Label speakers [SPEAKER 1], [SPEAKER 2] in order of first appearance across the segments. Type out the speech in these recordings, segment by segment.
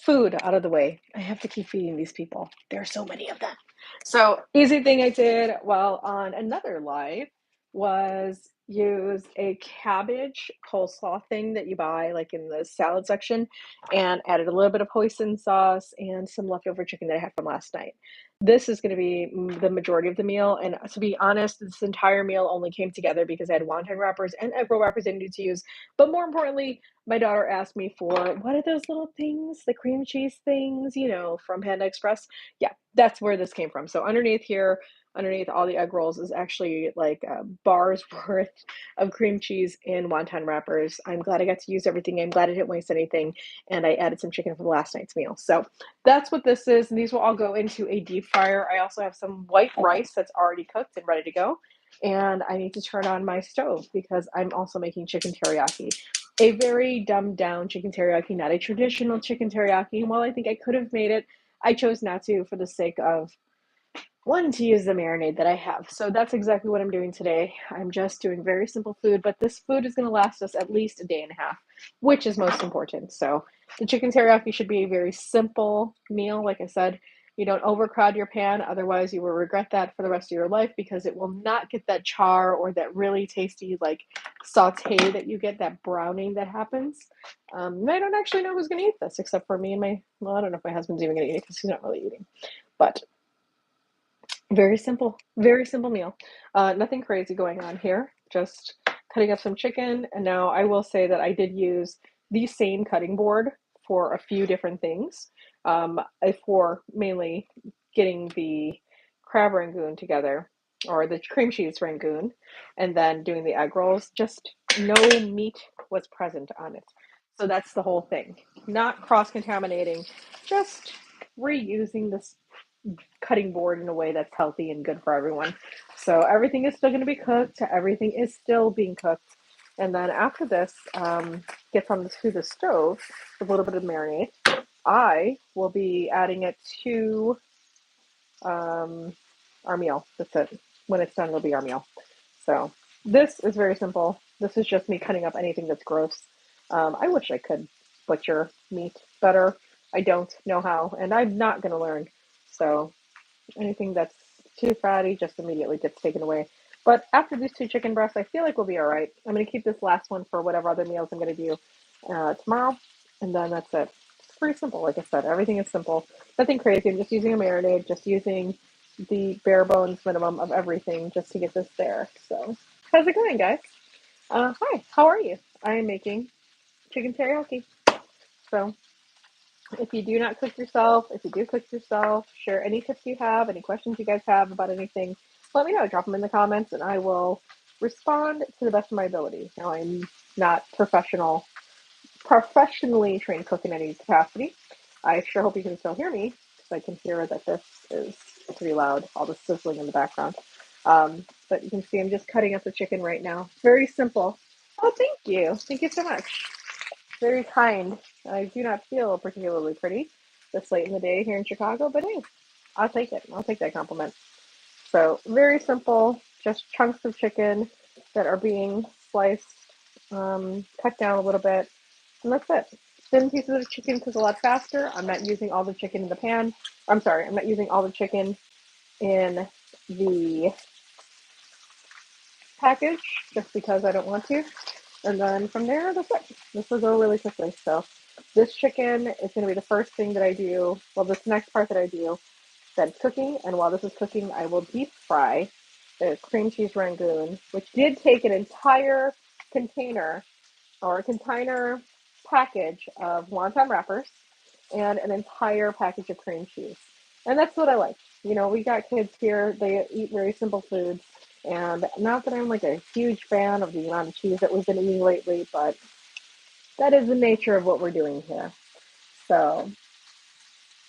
[SPEAKER 1] food out of the way. I have to keep feeding these people. There are so many of them. So, easy thing I did while on another live was use a cabbage coleslaw thing that you buy like in the salad section and added a little bit of hoisin sauce and some leftover chicken that I had from last night. This is going to be the majority of the meal. And to be honest, this entire meal only came together because I had wonton wrappers and egg roll wrappers I needed to use. But more importantly, my daughter asked me for what are those little things, the cream cheese things, from Panda Express. Yeah, that's where this came from. So underneath here, underneath all the egg rolls is actually like bars worth of cream cheese in wonton wrappers. I'm glad I got to use everything. I'm glad I didn't waste anything. And I added some chicken for the last night's meal. So that's what this is. And these will all go into a deep fryer. I also have some white rice that's already cooked and ready to go. And I need to turn on my stove because I'm also making chicken teriyaki. A very dumbed down chicken teriyaki, not a traditional chicken teriyaki. And while I think I could have made it, I chose not to for the sake of wanting to use the marinade that I have. So that's exactly what I'm doing today. I'm just doing very simple food, but this food is going to last us at least a day and a half, which is most important. So the chicken teriyaki should be a very simple meal. Like I said, you don't overcrowd your pan. Otherwise, you will regret that for the rest of your life because it will not get that char or that really tasty like saute that you get, that browning that happens. And I don't actually know who's going to eat this except for me and I don't know if my husband's even going to eat it because he's not really eating. But very simple meal. Nothing crazy going on here. Just cutting up some chicken. And now I will say that I did use the same cutting board for a few different things. For mainly getting the crab rangoon together or the cream cheese rangoon and then doing the egg rolls. Just no meat was present on it. So that's the whole thing. Not cross-contaminating, just reusing this cutting board in a way that's healthy and good for everyone. So everything is still going to be cooked. Everything is still being cooked. And then after this gets on to the stove with a little bit of marinade, I will be adding it to our meal. That's it. When it's done, it'll be our meal. So this is very simple. This is just me cutting up anything that's gross. I wish I could butcher meat better. I don't know how, and I'm not going to learn. So anything that's too fatty just immediately gets taken away. But after these two chicken breasts, I feel like we'll be all right. I'm going to keep this last one for whatever other meals I'm going to do tomorrow. And then that's it. It's pretty simple. Like I said, everything is simple. Nothing crazy. I'm just using a marinade, just using the bare bones minimum of everything just to get this there. So how's it going, guys? Hi, how are you? I am making chicken teriyaki. So if you do not cook yourself, if you do cook yourself, share any tips you have, any questions you guys have about anything, let me know. Drop them in the comments and I will respond to the best of my ability. Now, I'm not professionally trained cook in any capacity. I sure hope you can still hear me because I can hear that this is pretty loud, all the sizzling in the background. But you can see I'm just cutting up the chicken right now. Very simple. Oh, thank you. Thank you so much. Very kind. I do not feel particularly pretty this late in the day here in Chicago, but hey, I'll take it. I'll take that compliment. So very simple, just chunks of chicken that are being sliced, cut down a little bit, and that's it. Thin pieces of chicken cook a lot faster. I'm not using all the chicken in the pan. I'm sorry, I'm not using all the chicken in the package just because I don't want to. And then from there, that's it. This will go really quickly. So this chicken is going to be the first thing that I do. Well, this next part that I do that's cooking. And while this is cooking, I will deep fry the cream cheese rangoon, which did take an entire container or container package of wonton wrappers and an entire package of cream cheese. And that's what I like. We got kids here. They eat very simple foods. And not that I'm like a huge fan of the amount of cheese that we've been eating lately, but that is the nature of what we're doing here. So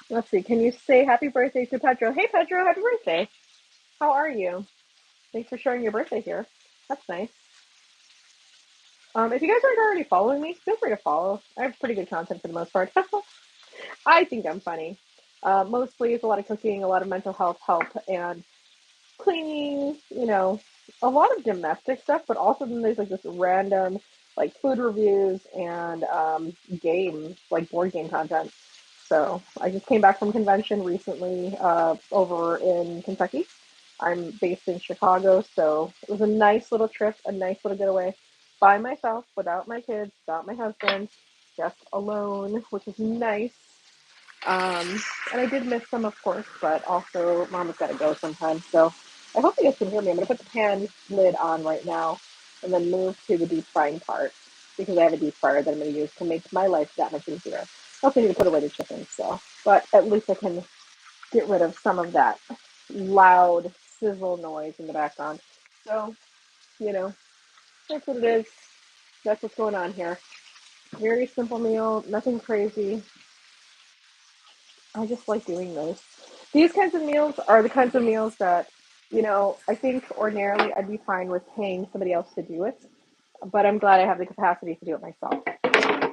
[SPEAKER 1] let's see. Can you say happy birthday to Pedro? Hey, Pedro, happy birthday. How are you? Thanks for sharing your birthday here. That's nice. If you guys aren't already following me, feel free to follow. I have pretty good content for the most part. I think I'm funny. Mostly it's a lot of cooking, a lot of mental health help, and cleaning, a lot of domestic stuff, but also then there's like this random like food reviews and games, like board game content. So I just came back from convention recently over in Kentucky. I'm based in Chicago, so it was a nice little trip, a nice little getaway by myself, without my kids, without my husband, just alone, which is nice. And I did miss some, of course, but also Mama's got to go sometime. So I hope you guys can hear me. I'm going to put the pan lid on right now and then move to the deep frying part because I have a deep fryer that I'm going to use to make my life that much easier. I also need to put away the chicken, so, but at least I can get rid of some of that loud sizzle noise in the background. So, you know, that's what it is. That's what's going on here. Very simple meal, nothing crazy. I just like doing those. These kinds of meals are the kinds of meals that, I think ordinarily I'd be fine with paying somebody else to do it, but I'm glad I have the capacity to do it myself.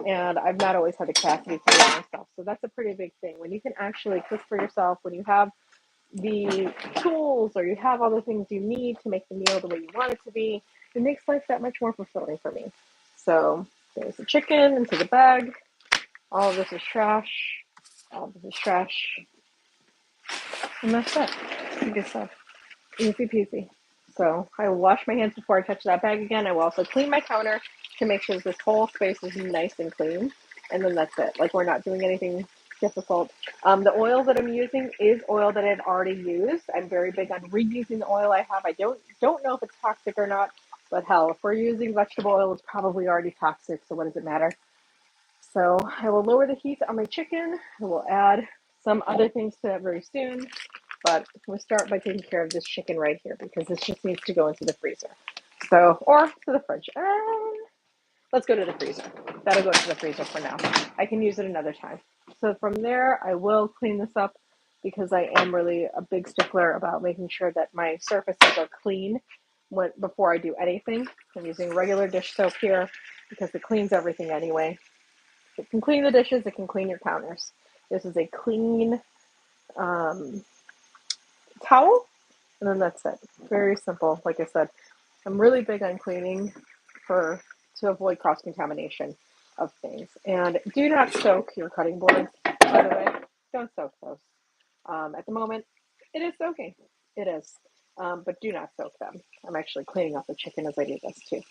[SPEAKER 1] And I've not always had the capacity to do it myself. So that's a pretty big thing. When you can actually cook for yourself, when you have the tools or you have all the things you need to make the meal the way you want it to be, it makes life that much more fulfilling for me. So there's the chicken into the bag. All of this is trash. All of this is trash. And that's it. Good stuff. Easy peasy. So I will wash my hands before I touch that bag again. I will also clean my counter to make sure this whole space is nice and clean. And then that's it. Like we're not doing anything difficult. The oil that I'm using is oil that I've already used. I'm very big on reusing the oil I have. I don't know if it's toxic or not, but hell, if we're using vegetable oil, it's probably already toxic. So what does it matter? So I will lower the heat on my chicken. I will add some other things to that very soon. But we'll start by taking care of this chicken right here because this just needs to go into the freezer. So, or to the fridge. Let's go to the freezer. That'll go to the freezer for now. I can use it another time. So from there, I will clean this up because I am really a big stickler about making sure that my surfaces are clean before I do anything. I'm using regular dish soap here because it cleans everything anyway. It can clean the dishes, it can clean your counters. This is a clean um, towel, and then that's it. Very simple. Like I said, I'm really big on cleaning to avoid cross contamination of things. And do not soak your cutting boards, by the way. Don't soak those. At the moment, it is soaking. It is. But do not soak them. I'm actually cleaning up the chicken as I do this too.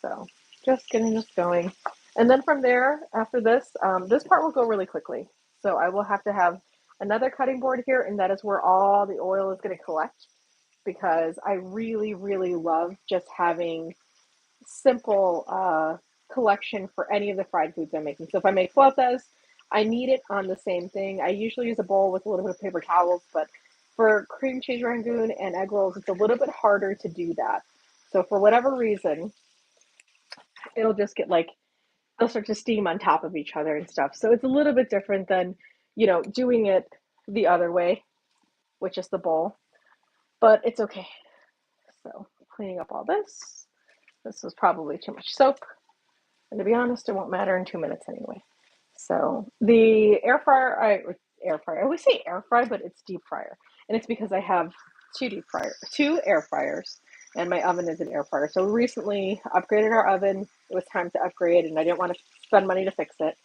[SPEAKER 1] So just getting this going. And then from there, after this, this part will go really quickly. So I will have to have another cutting board here, and that is where all the oil is going to collect because I really, really love just having simple collection for any of the fried foods I'm making. So if I make flautas, I need it on the same thing. I usually use a bowl with a little bit of paper towels, but for cream cheese Rangoon and egg rolls, it's a little bit harder to do that. So for whatever reason, it'll just get like they'll start to steam on top of each other and stuff. So it's a little bit different than, doing it the other way, which is the bowl. But it's okay. So cleaning up all this. This was probably too much soap. And to be honest, it won't matter in 2 minutes anyway. So the air fryer. I always say air fry, but it's deep fryer, and it's because I have two air fryers, and my oven is an air fryer. So we recently upgraded our oven. It was time to upgrade, and I didn't want to spend money to fix it.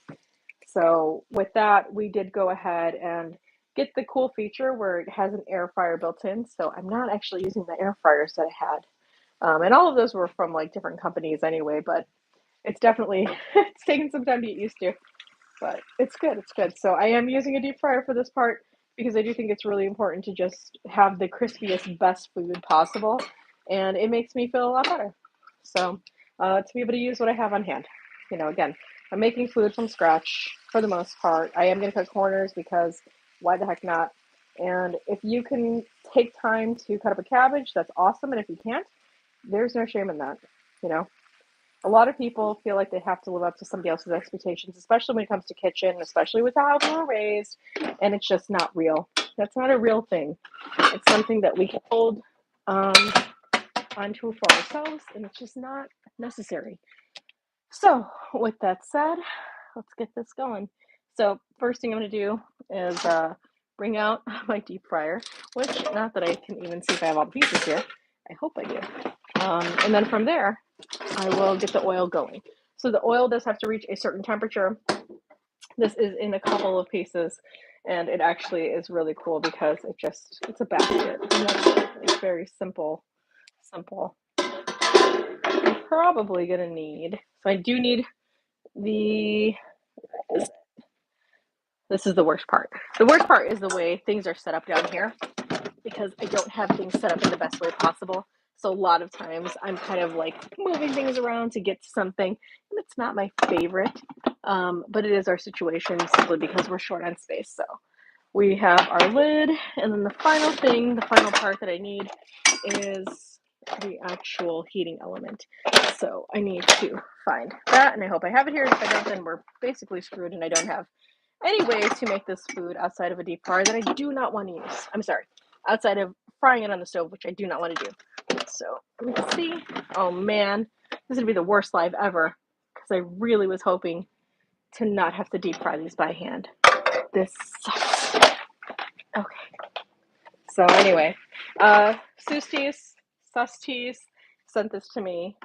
[SPEAKER 1] So with that, we did go ahead and get the cool feature where it has an air fryer built in. So I'm not actually using the air fryers that I had, and all of those were from like different companies anyway. But it's definitely it's taken some time to get used to, but it's good. It's good. So I am using a deep fryer for this part because I do think it's really important to just have the crispiest, best food possible, and it makes me feel a lot better. So to be able to use what I have on hand, again, I'm making food from scratch for the most part. I am going to cut corners because why the heck not? And if you can take time to cut up a cabbage, that's awesome. And if you can't, there's no shame in that. You know, a lot of people feel like they have to live up to somebody else's expectations, especially when it comes to kitchen, especially with how we were raised, and it's just not real. That's not a real thing. It's something that we can hold um, onto for ourselves, and it's just not necessary. So, with that said, let's get this going. So, first thing I'm going to do is bring out my deep fryer, which, not that I can even see if I have all the pieces here. I hope I do. And then from there, I will get the oil going. So the oil does have to reach a certain temperature This is in a couple of pieces, and it actually is really cool because it's a basket, and that's it. It's very simple, simple. I'm probably gonna need, so I do need the, this is the worst part. The worst part is the way things are set up down here because I don't have things set up in the best way possible. So a lot of times I'm kind of like moving things around to get to something, and it's not my favorite, but it is our situation simply because we're short on space. So we have our lid, and then the final thing, the final part that I need is the actual heating element. So I need to find that, and I hope I have it here. If I don't, then we're basically screwed, and I don't have any way to make this food outside of a deep fryer that I do not want to use. I'm sorry, outside of frying it on the stove, which I do not want to do. So let me see. Oh man, this is gonna be the worst live ever because I really was hoping to not have to deep fry these by hand. This sucks. Okay. So anyway, Sustis sent this to me,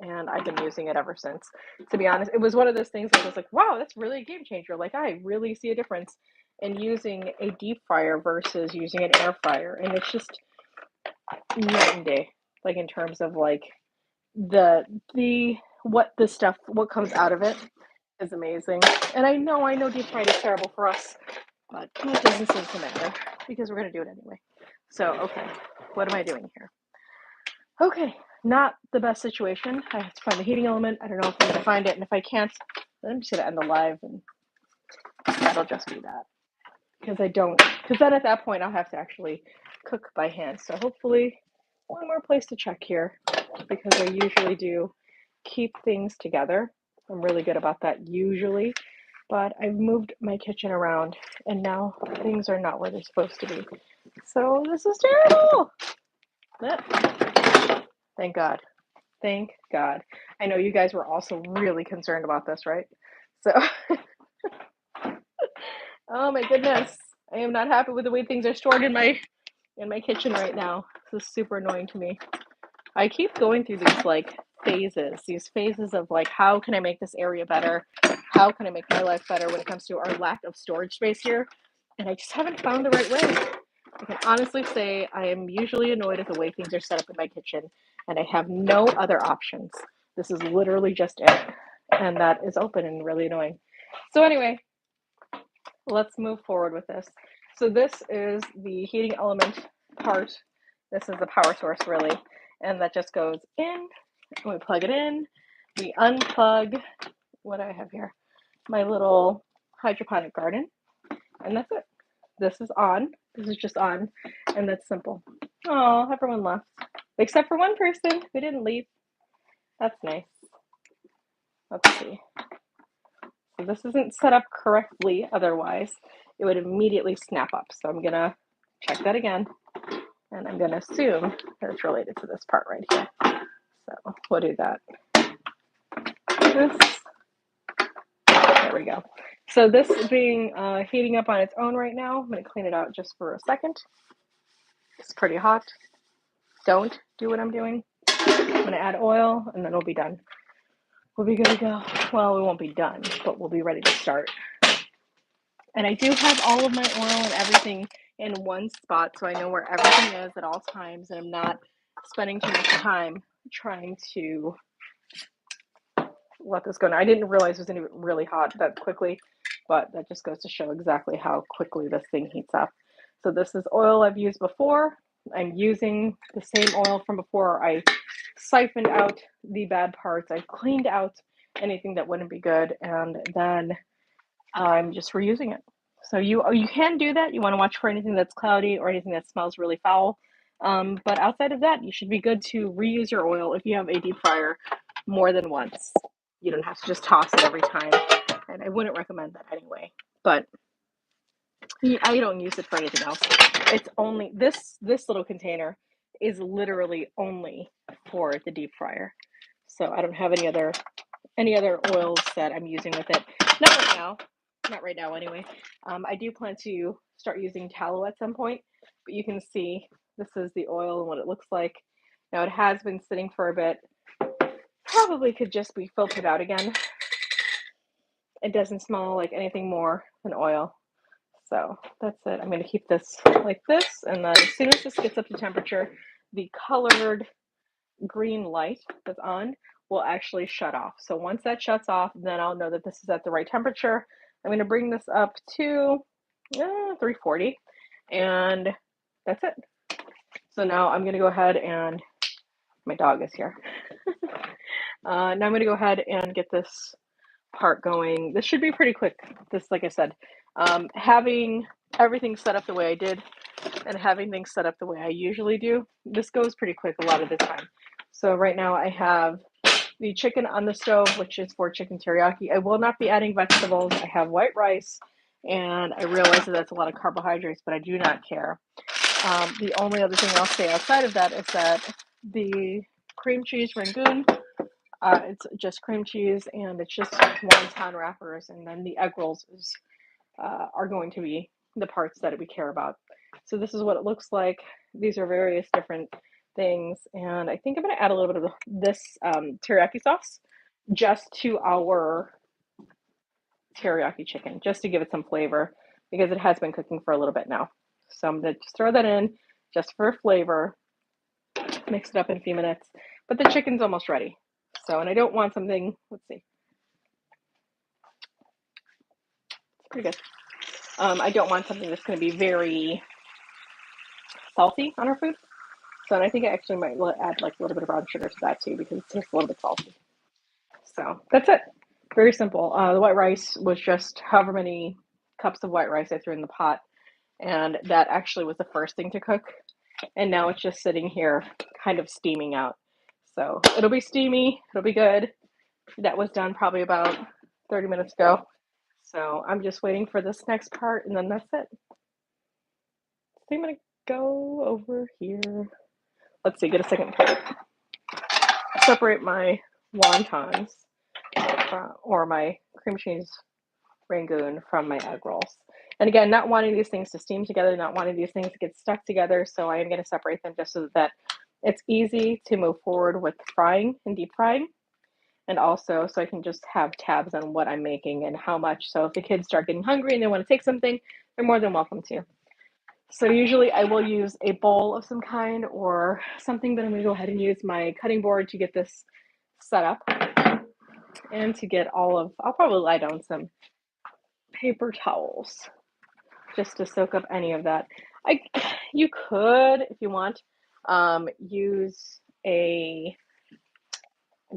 [SPEAKER 1] and I've been using it ever since. To be honest, it was one of those things where I was like, wow, that's really a game changer. Like, I really see a difference in using a deep fryer versus using an air fryer. And it's just night and day, like in terms of like the what comes out of it is amazing. And I know deep fried is terrible for us, but it doesn't seem to matter because we're gonna do it anyway. So okay, what am I doing here? Okay, not the best situation. I have to find the heating element. I don't know if I'm gonna find it, and if I can't, then I'm just gonna end the live, and that'll just be that. Because then at that point I'll have to actually cook by hand. So hopefully, one more place to check here, because I usually do keep things together. I'm really good about that usually, but I've moved my kitchen around, and now things are not where they're supposed to be. So this is terrible. Thank God. Thank God. I know you guys were also really concerned about this, right? So, oh my goodness. I am not happy with the way things are stored in my kitchen right now. This is super annoying to me. I keep going through these phases of like, how can I make this area better? How can I make my life better when it comes to our lack of storage space here? And I just haven't found the right way. I can honestly say I am usually annoyed at the way things are set up in my kitchen, and I have no other options. This is literally just it, and that is open and really annoying. So anyway, let's move forward with this. So this is the heating element part. This is the power source really, and that just goes in. We plug it in. We unplug what I have here, my little hydroponic garden, and that's it. This is on. This is just on, and that's simple. Oh, everyone left, except for one person who didn't leave. That's nice. Let's see. So this isn't set up correctly, otherwise it would immediately snap up. So I'm gonna check that again, and I'm gonna assume that it's related to this part right here. So we'll do that. This, there we go. So this being heating up on its own right now, I'm gonna clean it out just for a second. It's pretty hot. Don't do what I'm doing. I'm gonna add oil, and then we'll be done. We'll be good to go. Well, we won't be done, but we'll be ready to start. And I do have all of my oil and everything in one spot, so I know where everything is at all times, and I'm not spending too much time trying to let this go. Now, I didn't realize it was going to be really hot that quickly, but that just goes to show exactly how quickly this thing heats up. So this is oil I've used before. I'm using the same oil from before. I siphoned out the bad parts. I cleaned out anything that wouldn't be good, and then I'm just reusing it. So you can do that. You want to watch for anything that's cloudy or anything that smells really foul. But outside of that, you should be good to reuse your oil if you have a deep fryer more than once. You don't have to just toss it every time. And I wouldn't recommend that anyway. But I don't use it for anything else. It's only this little container is literally only for the deep fryer. So I don't have any other oils that I'm using with it. Not right now. Not right now anyway. I do plan to start using tallow at some point, but you can see this is the oil and what it looks like. Now it has been sitting for a bit. Probably could just be filtered out again. It doesn't smell like anything more than oil. So that's it. I'm going to keep this like this, and then as soon as this gets up to temperature, the colored green light that's on will actually shut off. So once that shuts off, then I'll know that this is at the right temperature. I'm going to bring this up to 340, and that's it. So now I'm going to go ahead and my dog is here. Now I'm going to go ahead and get this part going. This should be pretty quick. This, like I said, having everything set up the way I did and having things set up the way I usually do, this goes pretty quick a lot of the time. So right now I have the chicken on the stove, which is for chicken teriyaki. I will not be adding vegetables. I have white rice, and I realize that that's a lot of carbohydrates, but I do not care. The only other thing I'll say outside of that is that the cream cheese Rangoon, it's just cream cheese and it's just wonton wrappers, and then the egg rolls are going to be the parts that we care about. So this is what it looks like. These are various different things, and I think I'm going to add a little bit of this teriyaki sauce just to our teriyaki chicken, just to give it some flavor, because it has been cooking for a little bit now. So I'm going to just throw that in just for flavor, mix it up in a few minutes, but the chicken's almost ready. So, and I don't want something, let's see, it's pretty good. I don't want something that's going to be very salty on our food. So, and I think I actually might add like a little bit of brown sugar to that too, because it tastes a little bit salty. So that's it. Very simple. The white rice was just however many cups of white rice I threw in the pot, and that actually was the first thing to cook. And now it's just sitting here kind of steaming out. So it'll be steamy, it'll be good. That was done probably about 30 minutes ago. So I'm just waiting for this next part, and then that's it. So I'm gonna go over here. Let's see, get a second plate. Separate my wontons or my cream cheese Rangoon from my egg rolls. And again, not wanting these things to steam together, not wanting these things to get stuck together, so I am going to separate them just so that it's easy to move forward with frying and deep frying, and also so I can just have tabs on what I'm making and how much. So if the kids start getting hungry and they want to take something, they're more than welcome to. So usually I will use a bowl of some kind or something, but I'm going to go ahead and use my cutting board to get this set up and to get all of, I'll probably lie down some paper towels just to soak up any of that. You could, if you want, use a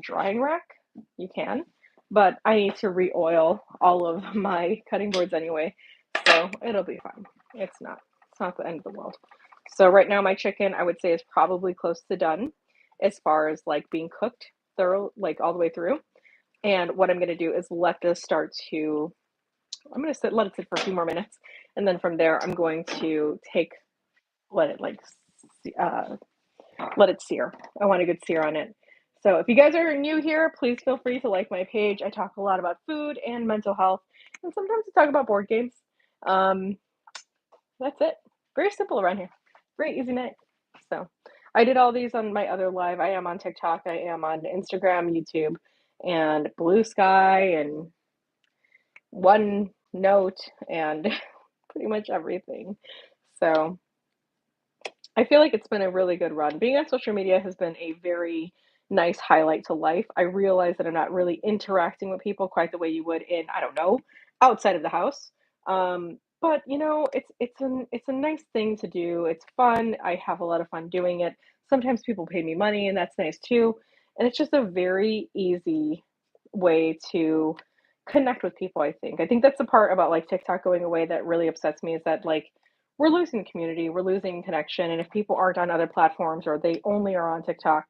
[SPEAKER 1] drying rack. You can, but I need to re-oil all of my cutting boards anyway, so it'll be fine. It's not the end of the world. So right now my chicken, I would say, is probably close to done as far as like being cooked thorough, like all the way through. And what I'm going to do is let this start to, I'm going to let it sit for a few more minutes, and then from there I'm going to let it like let it sear. I want a good sear on it. So if you guys are new here, please feel free to like my page. I talk a lot about food and mental health, and sometimes I talk about board games. That's it. Very simple around here. Very easy night. So I did all these on my other live. I am on TikTok. I am on Instagram, YouTube, and Blue Sky, and OneNote, and pretty much everything. So I feel like it's been a really good run. Being on social media has been a very nice highlight to life. I realize that I'm not really interacting with people quite the way you would in, I don't know, outside of the house. But you know, it's a nice thing to do. It's fun. I have a lot of fun doing it. Sometimes people pay me money, and that's nice too. And it's just a very easy way to connect with people, I think. I think that's the part about like TikTok going away that really upsets me, is that like we're losing community, we're losing connection, and if people aren't on other platforms or they only are on TikTok,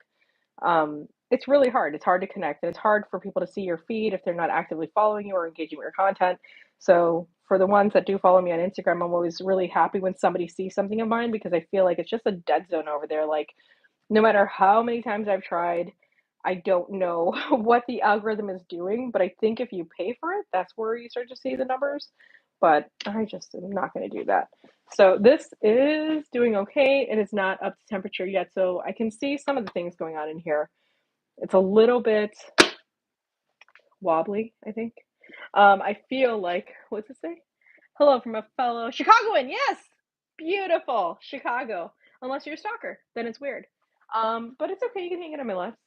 [SPEAKER 1] it's really hard. It's hard to connect, and it's hard for people to see your feed if they're not actively following you or engaging with your content. So for the ones that do follow me on Instagram, I'm always really happy when somebody sees something of mine, because I feel like it's just a dead zone over there. Like no matter how many times I've tried, I don't know what the algorithm is doing, but I think if you pay for it, that's where you start to see the numbers. But I just am not going to do that. So this is doing okay. It is not up to temperature yet, so I can see some of the things going on in here. It's a little bit wobbly, I think. I feel like, what's it say? Hello from a fellow Chicagoan. Yes, beautiful Chicago. Unless you're a stalker, then it's weird. But it's okay. You can hang it on my list.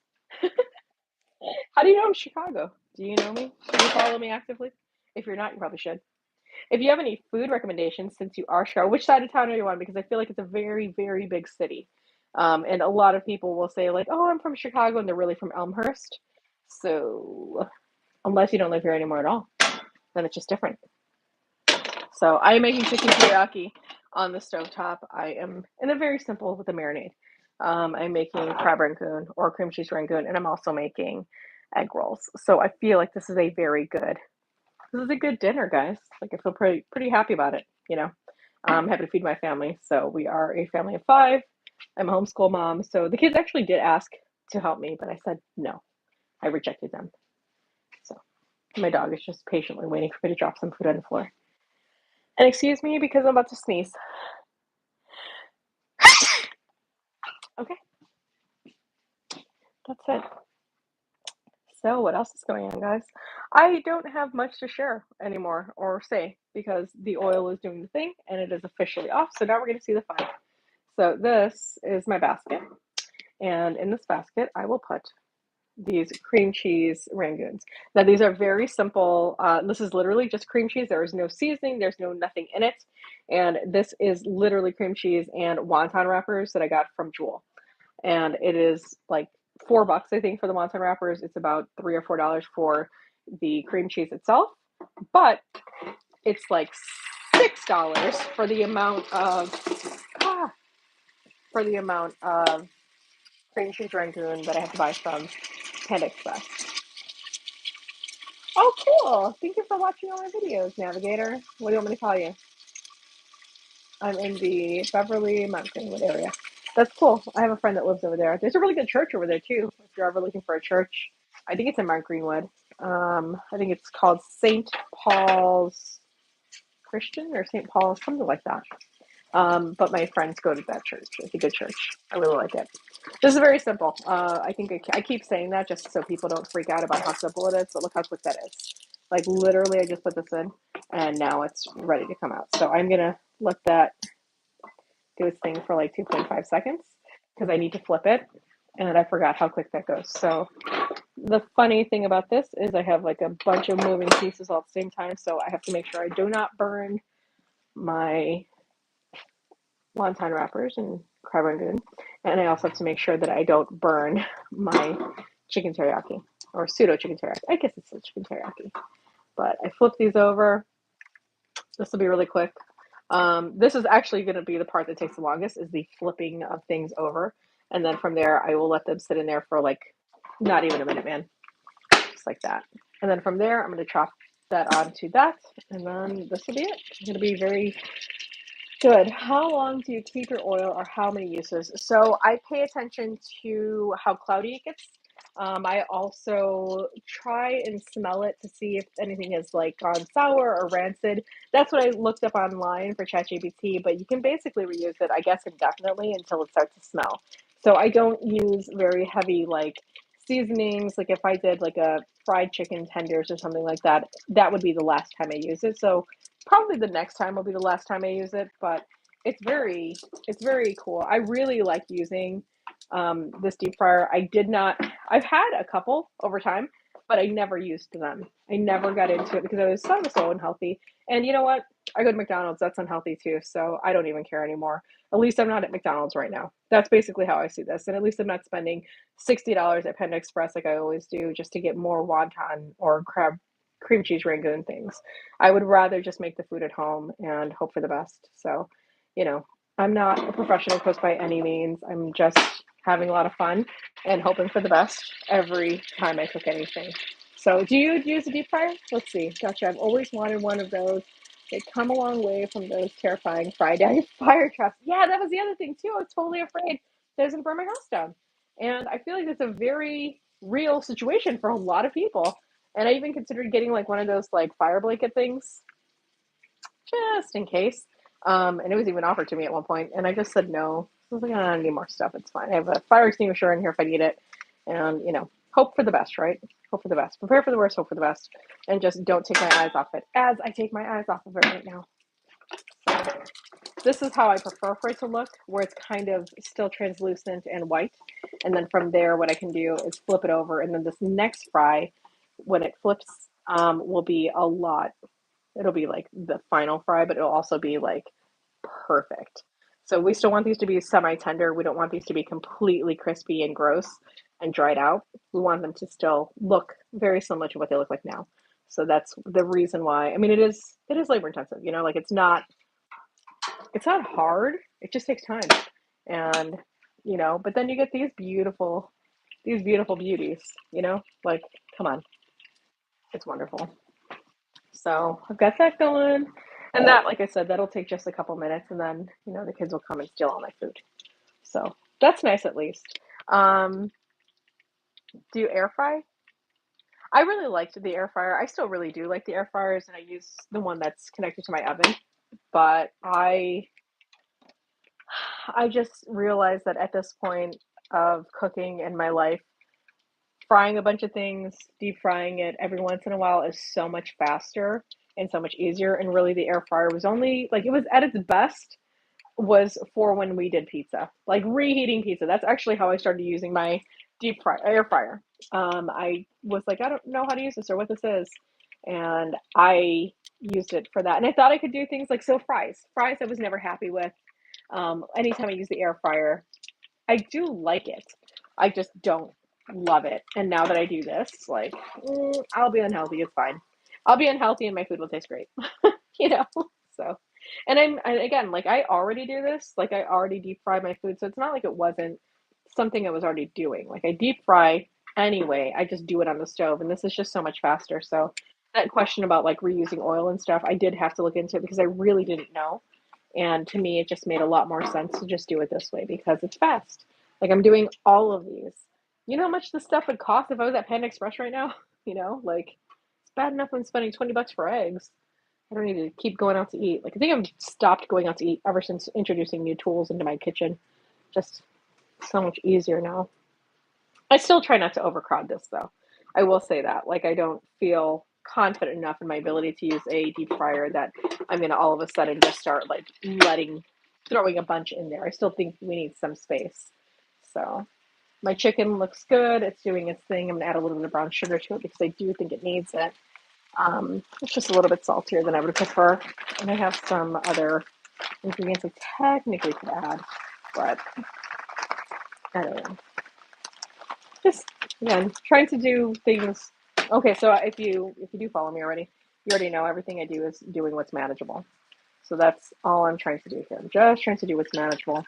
[SPEAKER 1] How do you know I'm Chicago? Do you know me? Do you follow me actively? If you're not, you probably should. If you have any food recommendations, since you are Chicago, which side of town are you on? Because I feel like it's a very, very big city. And a lot of people will say, like, oh, I'm from Chicago, and they're really from Elmhurst. So, unless you don't live here anymore at all, then it's just different. So, I am making chicken teriyaki on the stovetop. I am, and they're very simple with the marinade. I'm making crab rangoon or cream cheese rangoon, and I'm also making egg rolls. So, I feel like this is a good dinner, guys. Like I feel pretty happy about it. I'm happy to feed my family. So we are a family of five. I'm a homeschool mom. So the kids actually did ask to help me, but I said no. I rejected them. So my dog is just patiently waiting for me to drop some food on the floor. And excuse me because I'm about to sneeze. Okay, that's it. So what else is going on, guys? I don't have much to share anymore or say because the oil is doing the thing and it is officially off. So now we're going to see the fun. So this is my basket. And in this basket, I will put these cream cheese rangoons. Now, these are very simple. This is literally just cream cheese. There is no seasoning, there's no nothing in it. And this is literally cream cheese and wonton wrappers that I got from Jewel. And it is like $4, I think, for the wonton wrappers. It's about $3 or $4 for the cream cheese itself. But it's like $6 ah, for the amount of cream cheese rangoon that I have to buy from Panda Express. Oh, cool. Thank you for watching all my videos, Navigator. What do you want me to call you? I'm in the Beverly Mount Greenwood area. That's cool. I have a friend that lives over there. There's a really good church over there, too, if you're ever looking for a church. I think it's in Mount Greenwood. I think it's called St. Paul's Christian or St. Paul's, something like that. But my friends go to that church. It's a good church. I really like it. This is very simple. I think I keep saying that just so people don't freak out about how simple it is, but look how quick that is. Like literally, I just put this in, and now it's ready to come out. So I'm gonna let that do its thing for like 2.5 seconds because I need to flip it, and I forgot how quick that goes. So the funny thing about this is I have like a bunch of moving pieces all at the same time, so I have to make sure I do not burn my wonton wrappers and crab rangoon. And I also have to make sure that I don't burn my chicken teriyaki or pseudo chicken teriyaki. I guess it's a chicken teriyaki. But I flip these over. This will be really quick. This is actually going to be the part that takes the longest is the flipping of things over. And then from there, I will let them sit in there for like not even a minute, man. Just like that. And then from there, I'm going to chop that onto that. And then this will be it. It's going to be very good. How long do you keep your oil or how many uses? So I pay attention to how cloudy it gets. I also try and smell it to see if anything has like gone sour or rancid. That's what I looked up online for ChatGPT, but you can basically reuse it, I guess, indefinitely until it starts to smell. So I don't use very heavy like seasonings. Like if I did like a fried chicken tenders or something like that, that would be the last time I use it. So probably the next time will be the last time I use it, but it's very cool. I really like using this deep fryer. I've had a couple over time, but I never used them. I never got into it because I was so unhealthy. And you know what? I go to McDonald's. That's unhealthy too. So I don't even care anymore. At least I'm not at McDonald's right now. That's basically how I see this. And at least I'm not spending $60 at Panda Express like I always do just to get more wonton or cream cheese rangoon things. I would rather just make the food at home and hope for the best. So, you know, I'm not a professional cook by any means. I'm just having a lot of fun and hoping for the best every time I cook anything. So, do you use a deep fryer? Let's see. Gotcha. I've always wanted one of those. They come a long way from those terrifying fried egg fire traps. Yeah, that was the other thing too. I was totally afraid that was going to burn my house down. And I feel like it's a very real situation for a lot of people. And I even considered getting like one of those like fire blanket things just in case. And it was even offered to me at one point, and I just said no. I was like, I don't need more stuff. It's fine. I have a fire extinguisher in here if I need it, and hope for the best, right? Hope for the best. Prepare for the worst, hope for the best. And just don't take my eyes off it, as I take my eyes off of it right now. So this is how I prefer for it to look, where it's kind of still translucent and white. And then from there, what I can do is flip it over. And then this next fry, when it flips, will be a lot. It'll be like the final fry, but it'll also be like perfect. So we still want these to be semi-tender. We don't want these to be completely crispy and gross and dried out. We want them to still look very similar to what they look like now. So that's the reason why. I mean, it is labor intensive, like it's not hard. It just takes time. And but then you get these beautiful beauties, like come on. It's wonderful. So I've got that going. And that, like I said, that'll take just a couple minutes and then, the kids will come and steal all my food. So that's nice at least. Um, do you air fry? I really liked the air fryer. I still really do like the air fryers and I use the one that's connected to my oven. But I just realized that at this point of cooking in my life, frying a bunch of things, deep frying it every once in a while is so much faster and so much easier. And really, the air fryer was only like it was at its best was for when we did pizza, like reheating pizza. That's actually how I started using my air fryer. I was like, I don't know how to use this or what this is, and I used it for that. And I thought I could do things like fries. I was never happy with. Anytime I use the air fryer, I do like it. I just don't love it. And now that I do this, like, I'll be unhealthy. It's fine. I'll be unhealthy and my food will taste great. you know? So, and again, like, I already do this. Like, I already deep fry my food. So it's not like it wasn't something I was already doing. Like, I deep fry anyway. I just do it on the stove. And this is just so much faster. So, that question about like reusing oil and stuff, I did have to look into it because I really didn't know. And to me, it just made a lot more sense to just do it this way because it's fast. Like I'm doing all of these. You know how much this stuff would cost if I was at Panda Express right now? Like it's bad enough when spending $20 for eggs. I don't need to keep going out to eat. Like I think I've stopped going out to eat ever since introducing new tools into my kitchen. Just so much easier now. I still try not to overcrowd this though. I will say that. Like I don't feel confident enough in my ability to use a deep fryer that I'm gonna all of a sudden just start like throwing a bunch in there. I still think we need some space. So my chicken looks good. It's doing its thing. I'm gonna add a little bit of brown sugar to it because I do think it needs it. It's just a little bit saltier than I would prefer. And I have some other ingredients I technically could add, but I don't know. Just again, trying to do things. Okay, so if you do follow me already, you already know everything I do is doing what's manageable. So that's all I'm trying to do here. I'm just trying to do what's manageable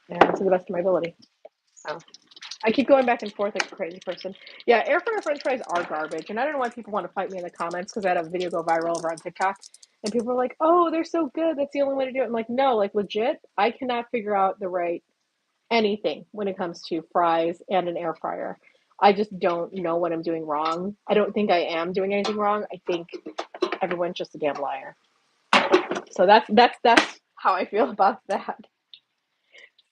[SPEAKER 1] and to the best of my ability. So I keep going back and forth like a crazy person. Yeah, air fryer French fries are garbage, and I don't know why people want to fight me in the comments because I had a video go viral over on TikTok, and people are like, "Oh, they're so good. That's the only way to do it." I'm like, no, like legit, I cannot figure out the right anything when it comes to fries and an air fryer. I just don't know what I'm doing wrong. I don't think I am doing anything wrong. I think everyone's just a damn liar. So that's how I feel about that.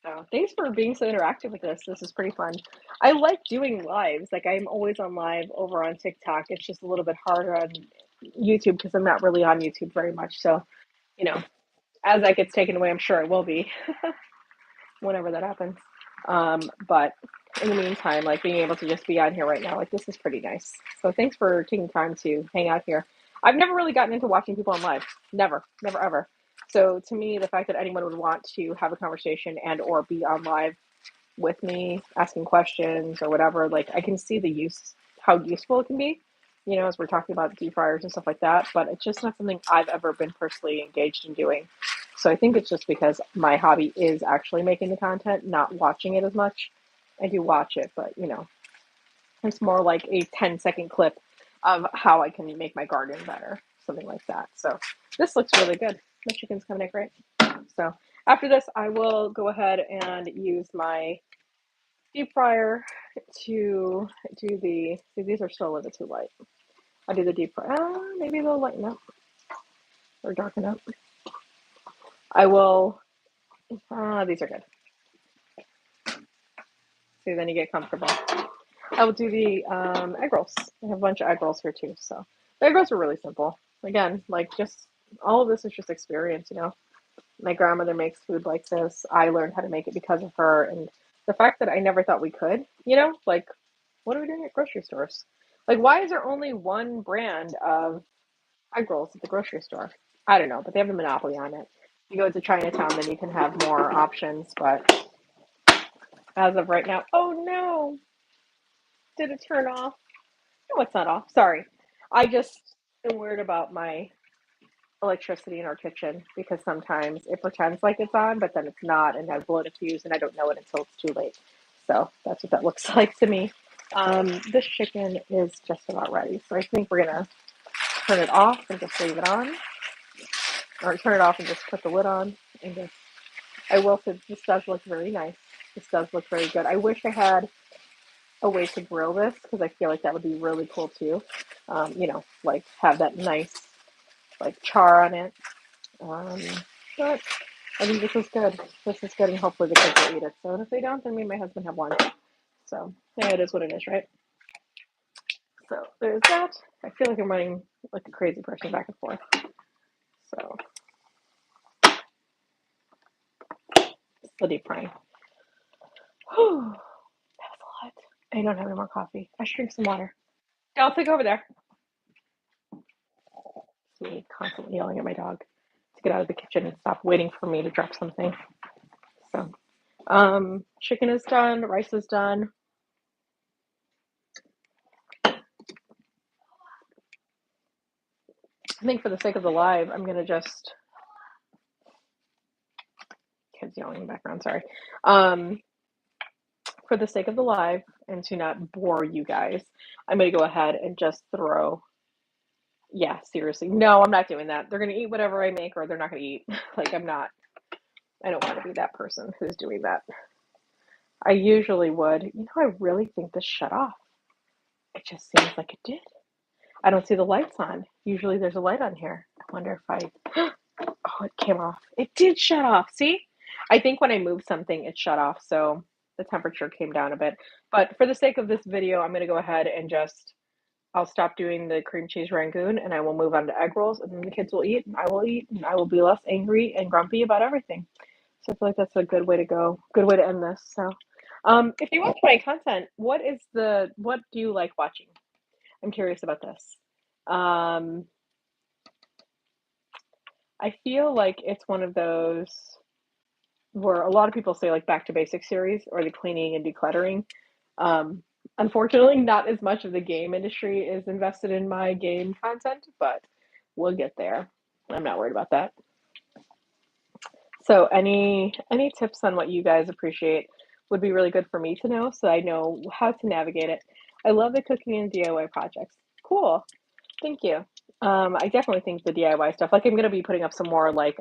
[SPEAKER 1] So thanks for being so interactive with this. This is pretty fun. I like doing lives. Like I'm always on live over on TikTok. It's just a little bit harder on YouTube because I'm not really on YouTube very much. So, you know, as that gets taken away, I'm sure it will be whenever that happens. But in the meantime, like being able to just be on here right now, like this is pretty nice. So thanks for taking time to hang out here. I've never really gotten into watching people on live. Never, never ever. So to me, the fact that anyone would want to have a conversation and or be on live with me, asking questions or whatever, like I can see the use, how useful it can be, as we're talking about deep fryers and stuff like that. But it's just not something I've ever been personally engaged in doing. So I think it's just because my hobby is actually making the content, not watching it as much. I do watch it, but it's more like a 10-second clip of how I can make my garden better, something like that. So this looks really good. My chicken's coming in great. So after this, I will go ahead and use my deep fryer to do see, these are still a little bit too light. I'll do the deep fryer. Maybe they'll lighten up or darken up. I will, these are good. See, then you get comfortable. I will do the egg rolls. I have a bunch of egg rolls here too. So the egg rolls are really simple. Again, like just all of this is just experience, you know. My grandmother makes food like this. I learned how to make it because of her, and the fact that I never thought we could, you know, like what are we doing at grocery stores? Like, why is there only one brand of egg rolls at the grocery store? I don't know, but they have a monopoly on it. You go to Chinatown, then you can have more options. But as of right now, oh no, did it turn off? No, it's not off. Sorry. I just am worried about my electricity in our kitchen because sometimes it pretends like it's on, but then it's not and has blown a fuse, and I don't know it until it's too late. So that's what that looks like to me. This chicken is just about ready. So I think we're going to turn it off and just leave it on, or turn it off and just put the lid on. And just, I will say this does look very nice. This does look very good. I wish I had a way to grill this because I feel like that would be really cool too. You know, like have that nice like char on it. Um, but I think this is good. This is good, and hopefully the kids will eat it. So if they don't, then me and my husband have lunch. So yeah, it is what it is, right? So there's that. I feel like I'm running like a crazy person back and forth. So it's the deep frying. Whew, that was a lot. I don't have any more coffee. I should drink some water. Yeah, I'll take over there. It's me constantly yelling at my dog to get out of the kitchen and stop waiting for me to drop something. So, chicken is done. Rice is done. I think for the sake of the live, I'm gonna just kids yelling in the background. Sorry. Um, for the sake of the live and to not bore you guys, I'm gonna go ahead and just throw. Yeah, seriously. No, I'm not doing that. They're gonna eat whatever I make, or they're not gonna eat. Like I'm not. I don't want to be that person who's doing that. I usually would. You know, I really think this shut off. It just seems like it did. I don't see the lights on. Usually there's a light on here. I wonder if I. Oh, it came off. It did shut off. See? I think when I moved something, it shut off. So the temperature came down a bit. But for the sake of this video, I'm going to go ahead and just, I'll stop doing the cream cheese Rangoon and I will move on to egg rolls. And then the kids will eat and I will eat and I will be less angry and grumpy about everything. So I feel like that's a good way to go. Good way to end this. So if you watch my content, what do you like watching? I'm curious about this. Um, I feel like it's one of those where a lot of people say like back to basics series or the cleaning and decluttering. Um, Unfortunately, not as much of the game industry is invested in my game content, but we'll get there. I'm not worried about that. So any tips on what you guys appreciate would be really good for me to know so I know how to navigate it. I love the cooking and DIY projects. Cool. Thank you. I definitely think the DIY stuff, like I'm going to be putting up some more like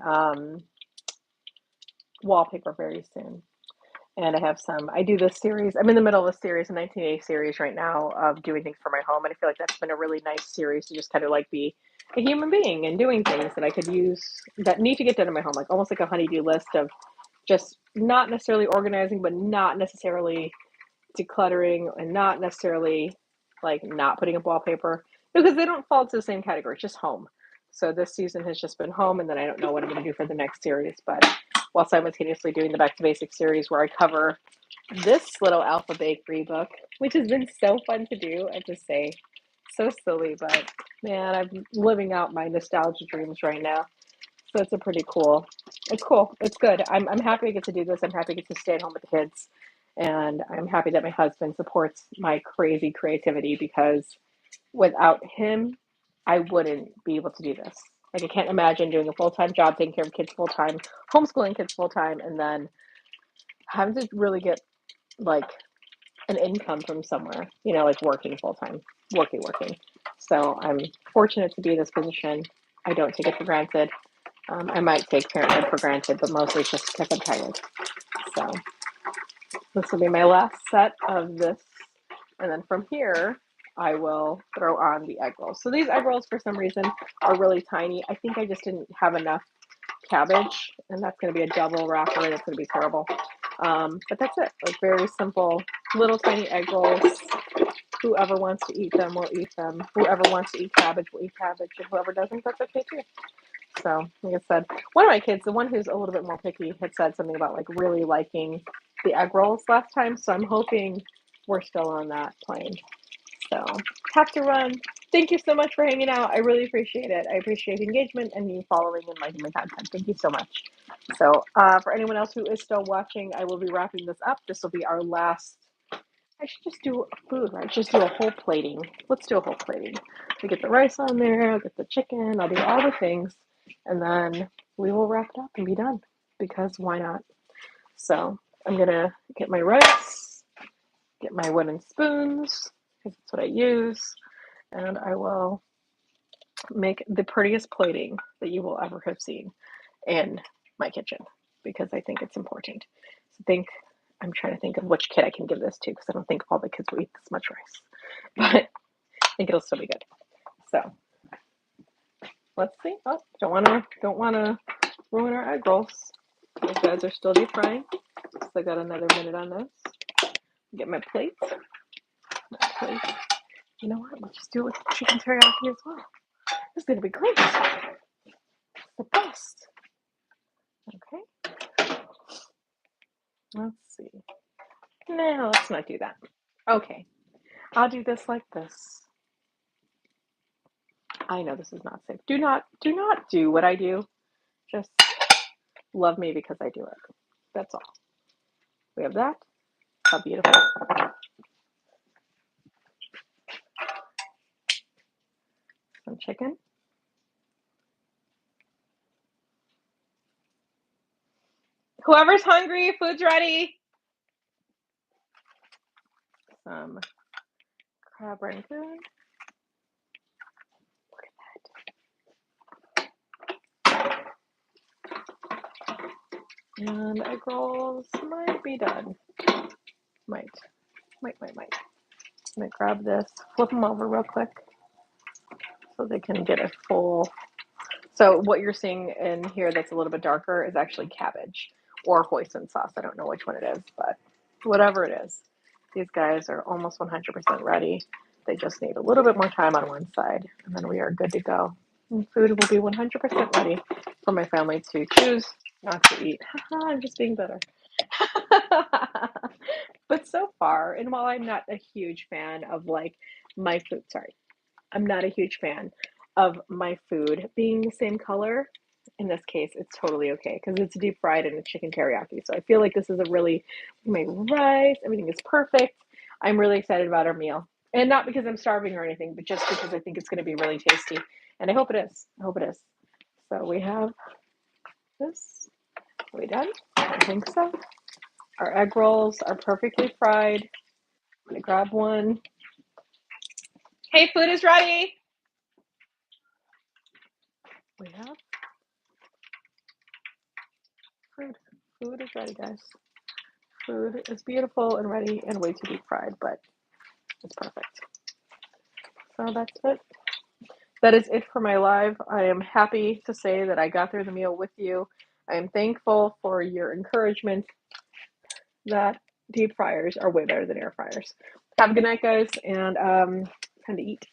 [SPEAKER 1] wallpaper very soon. And I have some, I do this series, I'm in the middle of a series, a 1980 series right now of doing things for my home. And I feel like that's been a really nice series to just kind of like be a human being and doing things that I could use that need to get done in my home, like almost like a honeydew list of just not necessarily organizing, but not necessarily decluttering and not necessarily like not putting up wallpaper because they don't fall into the same category. It's just home. So this season has just been home, and then I don't know what I'm going to do for the next series. But while simultaneously doing the Back to Basics series, where I cover this little Alpha Bakery book, which has been so fun to do. I have to say, so silly, but man, I'm living out my nostalgia dreams right now. So it's a pretty cool. It's cool. It's good. I'm happy I get to do this. I'm happy I get to stay at home with the kids. And I'm happy that my husband supports my crazy creativity because without him, I wouldn't be able to do this. Like I can't imagine doing a full-time job, taking care of kids full-time, homeschooling kids full-time, and then having to really get like an income from somewhere, you know, like working full-time, working. So I'm fortunate to be in this position. I don't take it for granted. I might take parenthood for granted, but mostly it's just because I'm tired. So this will be my last set of this. And then from here, I will throw on the egg rolls. So these egg rolls, for some reason, are really tiny. I think I just didn't have enough cabbage, and that's going to be a double wrapper, and it's going to be terrible. But that's it. Like very simple, little tiny egg rolls. whoever wants to eat them will eat them. Whoever wants to eat cabbage will eat cabbage, and whoever doesn't, that's okay too. So, like I said, one of my kids, the one who's a little bit more picky, had said something about like really liking the egg rolls last time. So I'm hoping we're still on that plane. So have to run. Thank you so much for hanging out. I really appreciate it. I appreciate engagement and you following and liking my content. Thank you so much. So for anyone else who is still watching, I will be wrapping this up. This will be our last. I should just do food, right? Just do a whole plating. Let's do a whole plating. We get the rice on there, I'll get the chicken, I'll do all the things, and then we will wrap it up and be done. Because why not? So I'm gonna get my rice, get my wooden spoons, because that's what I use, and I will make the prettiest plating that you will ever have seen in my kitchen because I think it's important. So I'm trying to think of which kid I can give this to because I don't think all the kids will eat this much rice, but I think it'll still be good. So let's see. Oh, don't wanna ruin our egg rolls. These guys are still deep frying. So I got another minute on this. Get my plate. You know what? We'll just do it with chicken teriyaki as well. This is gonna be great. It's the best. Okay. Let's see. No, let's not do that. Okay. I'll do this like this. I know this is not safe. Do not do what I do. Just love me because I do it. That's all. We have that. How beautiful. Some chicken. Whoever's hungry, food's ready. Some crab rangoon. Look at that. And egg rolls might be done. Might. I'm gonna grab this, flip them over real quick so they can get a full. So what you're seeing in here that's a little bit darker is actually cabbage or hoisin sauce. I don't know which one it is, but whatever it is, these guys are almost 100% ready. They just need a little bit more time on one side, and then we are good to go. And food will be 100% ready for my family to choose not to eat. I'm just being bitter. But so far, and while I'm not a huge fan of like my food, sorry, I'm not a huge fan of my food being the same color. In this case, it's totally okay because it's deep fried and it's chicken teriyaki. So I feel like this is a really my rice, everything is perfect. I'm really excited about our meal. And not because I'm starving or anything, but just because I think it's going to be really tasty. And I hope it is. I hope it is. So we have this. Are we done? I think so. Our egg rolls are perfectly fried. I'm going to grab one. Hey, food is ready. We have food. Food is ready, guys. Food is beautiful and ready and way too deep fried, but it's perfect. So that's it. That is it for my live. I am happy to say that I got through the meal with you. I am thankful for your encouragement that deep fryers are way better than air fryers. Have a good night, guys, and time to eat.